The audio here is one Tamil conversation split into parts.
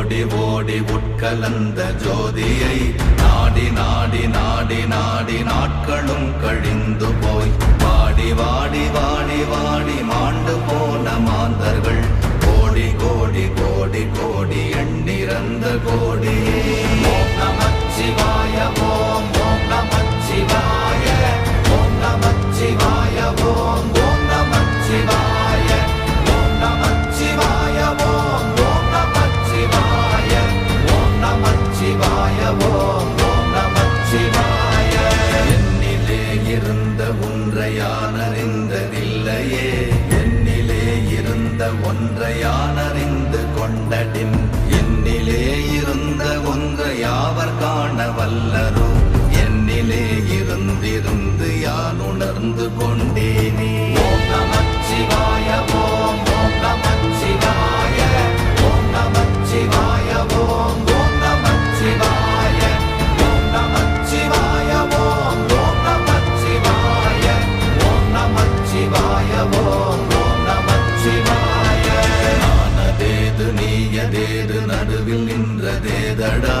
ஓடி ஓடி உட்கலந்த ஜோதியை நாடி நாடி நாடி நாடி நாட்களும் கழிந்து போய் வாடி வாடி வாடி வாடி மாண்டு போன மாந்தர்கள் கோடி கோடி கோடி கோடி எண்ணிறந்த கோடி. ஓம் நமச்சிவாய ஓம் ஓம் நமச்சிவாய ஓம் நமச்சிவாய ஓம் ஓம் நமச்சிவாய ஓம் நமச்சிவாய ஓம் ஓம் நமச்சிவாய ஓம் நமச்சிவாய ஓம் ஓம் நமச்சிவாய. என்னிலே இருந்த ஒன்றை யான் அறிந்ததில்லையே, என்னிலே இருந்த ஒன்றை யான் அறிந்து கொண்டடின், என்னிலே இருந்த ஒன்றை யாவர் காண வல்லரோ, என்னிலே இருந்திருந்து யான் உணர்ந்து கொண்டேனே. ஓம் நமச்சிவாய ஓம் ஓம் நமச்சிவாய ஓம் நமச்சிவாய ஓம் ஓம் நமச்சிவாய ஓம் நமச்சிவாய ஓம் ஓம் நமச்சிவாய ஓம் நமச்சிவாய ஓம் ஓம் நமச்சிவாய. நானதேது நீயதேது நடுவில் நின்றதேதடா,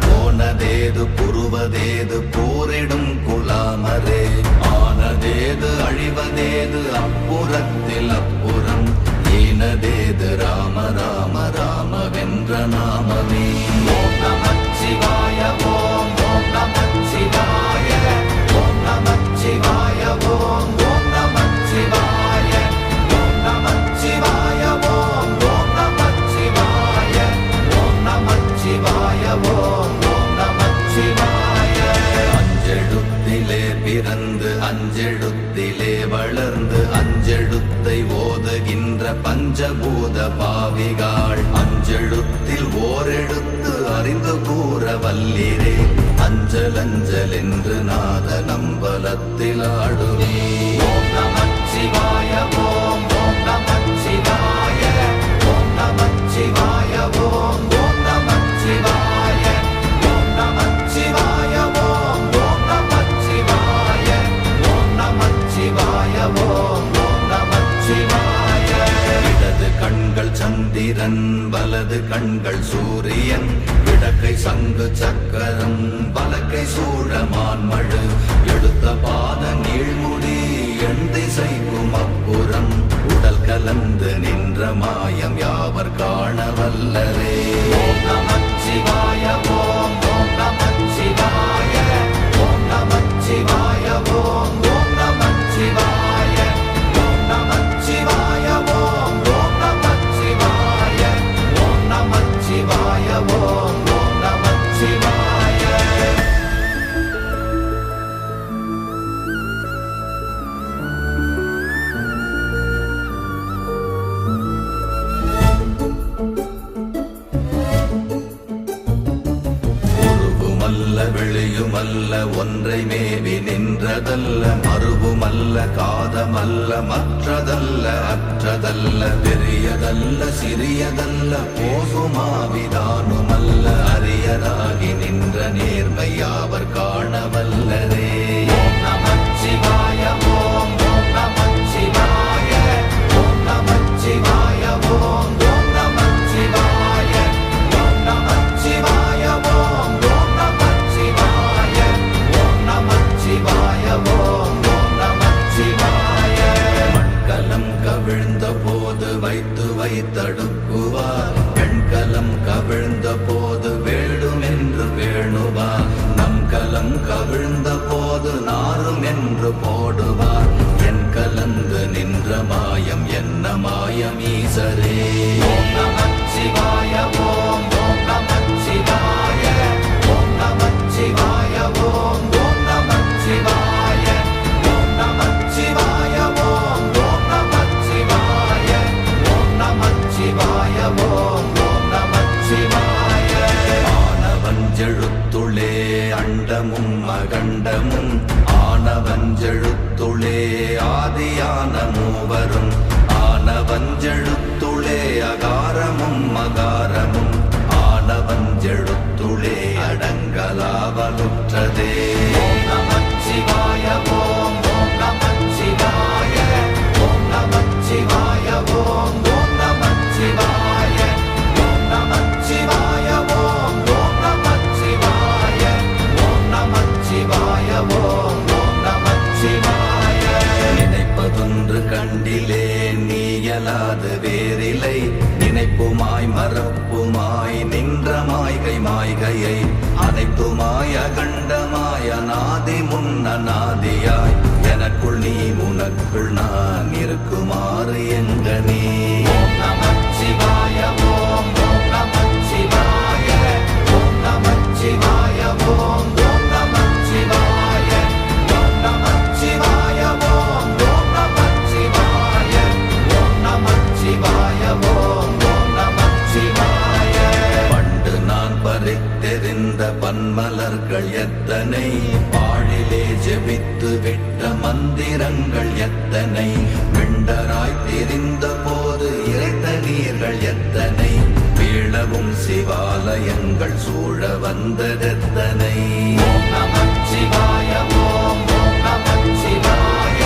போனதேது புருவதேது போரிடும் குலாமரே, ஆனதேது அழிவதேது அப்புறத்தில் அப்புறம், ஈனதேது ராம ராம ராமவென்ற நாமமே. ஓம் நமச்சிவாய ஓம் ஓம் நமச்சிவாய ஓம் நமச்சிவாய ஓம் ஓம் நமச்சிவாய ஓம் நமச்சிவாய ஓம் ஓம் நமச்சிவாய ஓம் நமச்சிவாய ஓம் ஓம் நமச்சிவாய. அஞ்செழுத்திலே பிறந்து அஞ்செழுத்திலே வளர்ந்து அஞ்செழுத்தை ஓதுகின்ற பஞ்சபூத பாவிகாள், அஞ்செழுத்தில் ஓரெழுத்து அறிந்து கூற வல்லிரே, அஞ்சல் அஞ்சல் என்று நாத நம்பலத்தில் ஆடுவே. ஓம் நமச்சிவாய ஓம் ஓம் நமச்சிவாய ஓம் நமச்சிவாய ஓம் ஓம் நமச்சிவாய ஓம் நமச்சிவாய ஓம் ஓம் நமச்சிவாய ஓம் நமச்சிவாய ஓம் ஓம் நமச்சிவாய. இடது கண்கள் சந்திரன் வலது கண்கள் சூரியன், இடக்கை சங்கு சக்கரம் வலக்கை சூழமான்மழு, எடுத்த பாத நீழ்முடி எண் திசைக்கும் அப்புறம், உடல் கலந்து நின்ற மாயம் யாவர் காண வல்லரே. ஓம் நமச்சிவாய ஓம் ஓம் நமச்சிவாய ஓம் நமச்சிவாய ஓம் ஓம் நமச்சிவாய ஓம் நமச்சிவாய ஓம் ஓம் நமச்சிவாய ஓம் நமச்சிவாய ஓம் ஓம் நமச்சிவாய. உருவுமல்ல வெளியுமல்ல ஒன்றை மேவி நின்றதல்ல, மறுவுமல்ல காதமல்ல மற்றதல்ல அற்றதல்ல, பெரியதல்ல சிறியதல்ல போகுமாவிதானுமல்ல, அரியராகி நின்ற நேர்மை யாவர் காண வல்லரே. ஓம் நமச்சிவாய ஓம் ஓம் நமச்சிவாய ஓம் நமச்சிவாய ஓம் ஓம் நமச்சிவாய ஓம் நமச்சிவாய ஓம் ஓம் நமச்சிவாய ஓம் நமச்சிவாய ஓம் ஓம் நமச்சிவாய. மண்கலம் கவிழ்ந்த போது வைத்து வைத்தடுக்குவார், பெண்கலம் கவிழ்ந்த போது வேடும் என்று வேணுவார், நம் கலம் கவிழ்ந்த போது நாரும் என்று போடுவார், என் கலந்து நின்ற மாயம் என்ன மாயம் ஈசரே. ஓம் நமச்சிவாய ஓம் ஓம் நமச்சிவாய ஓம் நமச்சிவாய ஓம் ஓம் நமச்சிவாய ஓம் நமச்சிவாய ஓம் ஓம் நமச்சிவாய ஓம் நமச்சிவாய ஓம் ஓம் நமச்சிவாய. ஆனவஞ்செழுத்துளே அண்டமும் அகண்டமும், ஆனவஞ்செழுத்துளே ஆதியான மூவரும், ஆனவஞ்செழுத்துளே அகாரமும் மகாரமும், ஆனவஞ்செழுத்துளே அடங்கலாவலுற்றதே. ஓம் நமச்சிவாய ஓம் ஓம் நமச்சிவாய ஓம் நமச்சிவாய ஓம் ஓம் நமச்சிவாய ஓம் நமச்சிவாய அல்லாது வேறில்லை நினைப்புமாய் மறப்புமாய் நின்ற மாய்கை மாய்கையை அனைத்துமாய் அகண்டமாய் அநாதி முன்னநாதியாய் எனக்குள் நீ உனக்குள் நான் இருக்குமாறு எங்கனே ஓம் நமச்சிவாய ஓம் ஓம் நமச்சிவாய ஓம் நமச்சிவாய ஓம் ஓம் நமச்சிவாய ஓம் நமச்சிவாய ஓம் ஓம் நமச்சிவாய ஓம் நமச்சிவாய ஓம் ஓம் நமச்சிவாய பண்டு நான் பறித்தெறிந்த பன்மலர்கள் எத்தனை பாழிலே ஜெபித்து விட்ட மந்திரங்கள் எத்தனை விண்டராய் தெரிந்த போது இறைத்த நீர்கள் எத்தனை வீழவும் சிவாலயங்கள் சூழ வந்ததெத்தனை ஓம் நமச்சிவாய ஓம் ஓம் நமச்சிவாய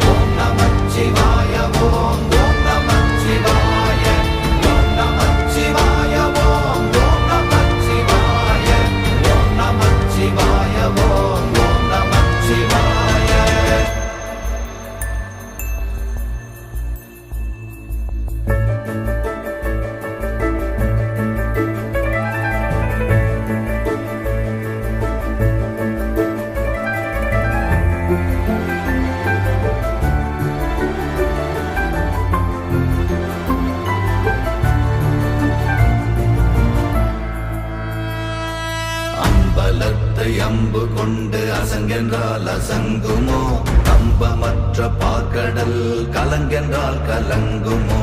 ஓம் நமச்சிவாய ஓம் ஓம் நமச்சிவாய ஓம் நமச்சிவாய ஓம் ஓம் நமச்சிவாய ஓம் நமச்சிவாய ஓம் ஓம் நமச்சிவாய அம்பலத்தை அம்பு கொண்டு அசங்கென்றால் அசங்குமோ கம்பமற்ற பாக்கடல் கலங்கென்றால் கலங்குமோ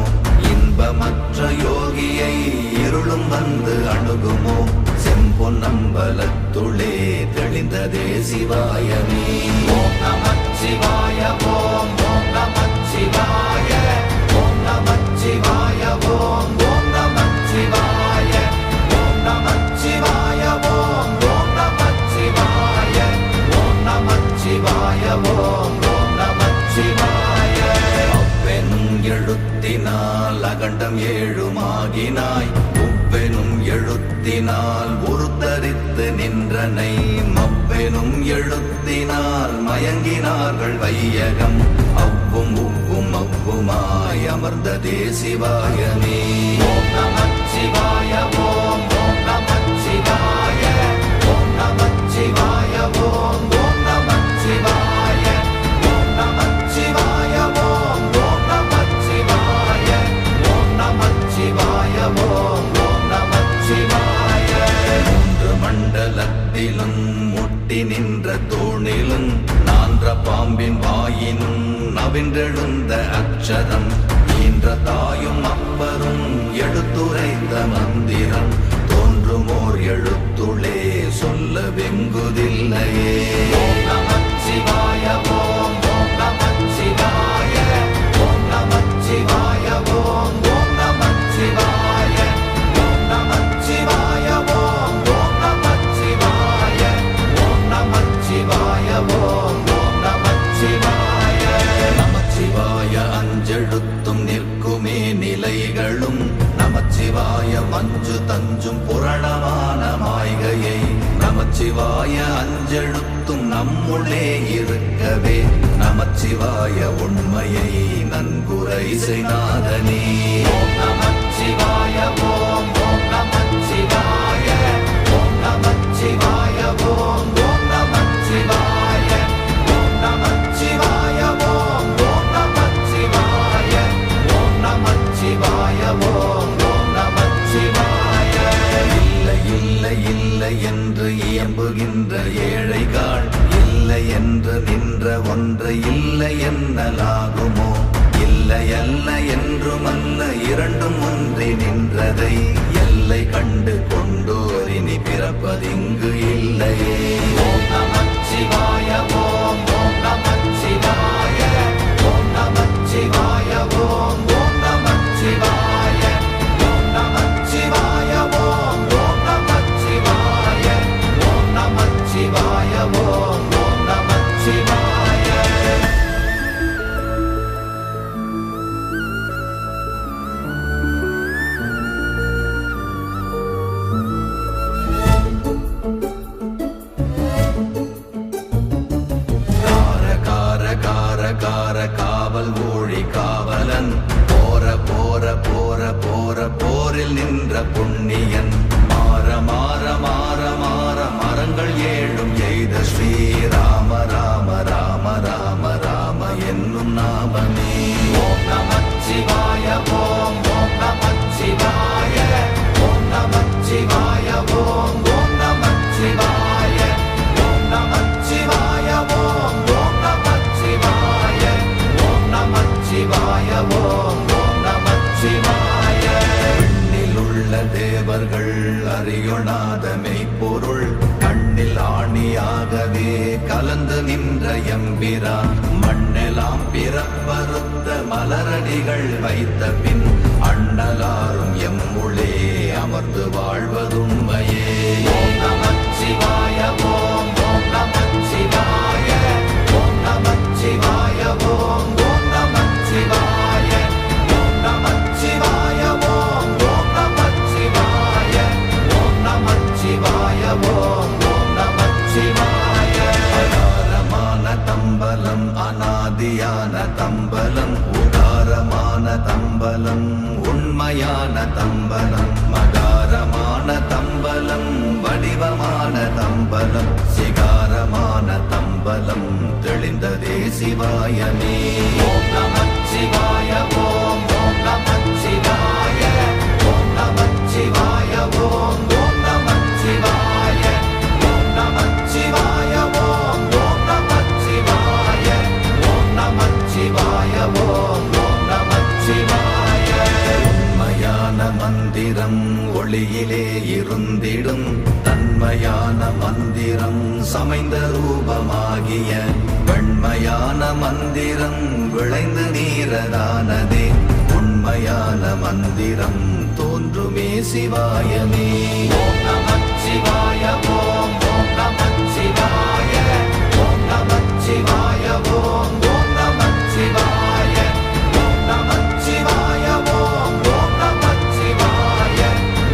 இன்பமற்ற யோகியை இருளும் வந்து அணுகுமோ செம்பொன்னம்பலத்துளே தெளிந்ததே சிவாயமே ஓம் நமச்சிவாய ஓம் ஓம் நமச்சிவாய ஓம் நமச்சிவாய ஓம் ஓம் நமச்சிவாய ஓம் நமச்சிவாய ஓம் ஓம் நமச்சிவாய ஓம் நமச்சிவாய ஓம் ஓம் நமச்சிவாய அவ்வெனும் எழுத்தினால் அகண்டம் ஏழுமாகினாய் உவ்வெனும் எழுத்தினால் உருத்தரித்து நின்றனை மவ்வெனும் எழுத்தினால் மயங்கினார்கள் வையகம் அவ்வும் உவ்வும் அவ்வுமாய் அமர்ந்ததே சிவாயமே ஓம் நமச்சிவாய ஓம் ஓம் நமச்சிவாய ஓம் நமச்சிவாய ஓம் ஓம் நமச்சிவாய ஓம் நமச்சிவாய ஓம் ஓம் நமச்சிவாய ஓம் நமச்சிவாய ஓம் ஓம் நமச்சிவாய மூன்று மண்டலத்திலும் முட்டி நின்ற தூணிலும் நான்ற பாம்பின் வாயினும் நவின்றெழுந்த அக்ஷரம் ஈன்ற தாயும் அப்பரும் எடுத்துரைத்த மந்திரம் தோன்றுமோர் எழுத்துளே சொல்ல வெங்குதில்லையே ஓம் நமச்சிவாய ஓம் ஓம் நமச்சிவாய ஓம் நமச்சிவாய ஓம் ஓம் நமச்சிவாய ஓம் நமச்சிவாய ஓம் ஓம் நமச்சிவாய ஓம் நமச்சிவாய ஓம் ஓம் நமச்சிவாய நமச்சிவாய அஞ்செழுத்தும் நிற்குமே நிலைகளும் நமச்சிவாய மஞ்சு தஞ்சும் புரணமான மாய்கையை நமச்சிவாய அஞ்செழுத்தும் நம்முள்ளே இருக்கவே நமச்சிவாய உண்மையை நன்குரை செய்நாதனே ஓம் நமச்சிவாய ஓம் ஓம் நமச்சிவாய ஓம் நமச்சிவாய ஓம் ஓம் நமச்சிவாய ஓம் நமச்சிவாய ஓம் ஓம் நமச்சிவாய ஓம் நமச்சிவாய ஓம் ஓம் நமச்சிவாய இல்லை இல்லை இல்லை என்று இயம்புகின்ற ஏழைகாள் இல்லை என்று நின்ற ஒன்று இல்லை என்னலாகுமோ இல்லை அல்ல என்றுமல்ல இரண்டும் ஒன்றி நின்றதை எல்லை கண்டு கொண்டோர் இனி பிறப்பதிங்கு இல்லையே ஓம் நமச்சிவாய ஓம் ஓம் நமச்சிவாய ஓம் நமச்சிவாய ஓம் ஓம் நமச்சிவாய ஓம் நமச்சிவாய ஓம் ஓம் நமச்சிவாய ஓம் நமச்சிவாய ஓம் ஓம் நமச்சிவாய கலந்து நின்ற எம்பிரான் மண்ணெல்லாம் பிறப்பறுத்த மலரடிகள் வைத்த பின் அண்ணலாரும் எம்முளே அமர்ந்து வாழ்வதுண்மையே. ஓம் நமச்சிவாய ஓம் ஓம் நமச்சிவாய ஓம் நமச்சிவாய ஓம் ஓம் நமச்சிவாய ஓம் நமச்சிவாய ஓம் ஓம் நமச்சிவாய ஓம் நமச்சிவாய ஓம் ஓம் நமச்சிவாய. அகாரமான தம்பலம் அநாதியான தம்பலம் உகாரமான தம்பலம் உண்மையான தம்பலம் மகாரமான தம்பலம் வடிவமான தம்பலம் சிகாரமான தம்பலம் தெளிந்ததே சிவாயமே. ஓம் நமச்சிவாய ஓம் ஓம் நமச்சிவாய ஓம் நமச்சிவாய ஓம் ஓம் நமச்சிவாய ஓம் நமச்சிவாய ஓம் ஓம் நமச்சிவாய ஓம் நமச்சிவாய ஓம் ஓம் நமச்சிவாய. உண்மையான மந்திரம் ஒளியிலே இருந்திடும் தன்மையான மந்திரம் சமைந்த ரூபமாகிய வெண்மையான மந்திரம் விளைந்து நீரதானதே உண்மையான மந்திரம் தோன்றுமே சிவாயமே. ஓம் நமச்சிவாய ஓம் ஓம் நமச்சிவாய ஓம் நமச்சிவாய ஓம் ஓம் நமச்சிவாய ஓம் நமச்சிவாய ஓம் ஓம் நமச்சிவாய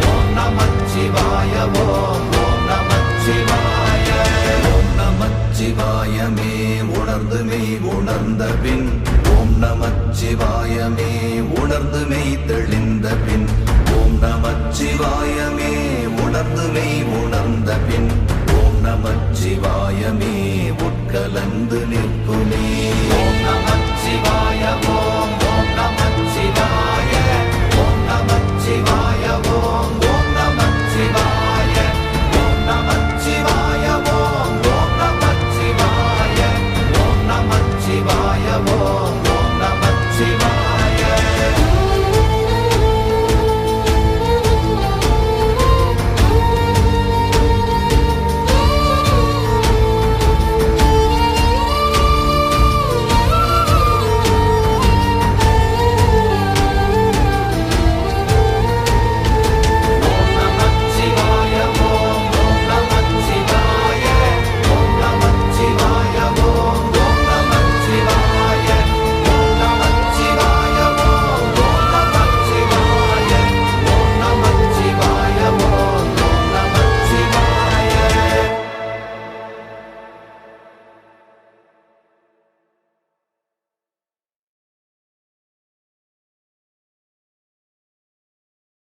ஓம் நமச்சிவாய ஓம் ஓம் நமச்சிவாய. ஓம் நமச்சிவாயமே உணர்ந்து மெய் உணர்ந்த பின் ஓம் நமச்சிவாயமே உணர்ந்து மெய் தெளிந்த பின் ஓம் நமச்சிவாயமே உணர்ந்து மெய் உணர்ந்த பின் ஓம் நமச்சிவாயமே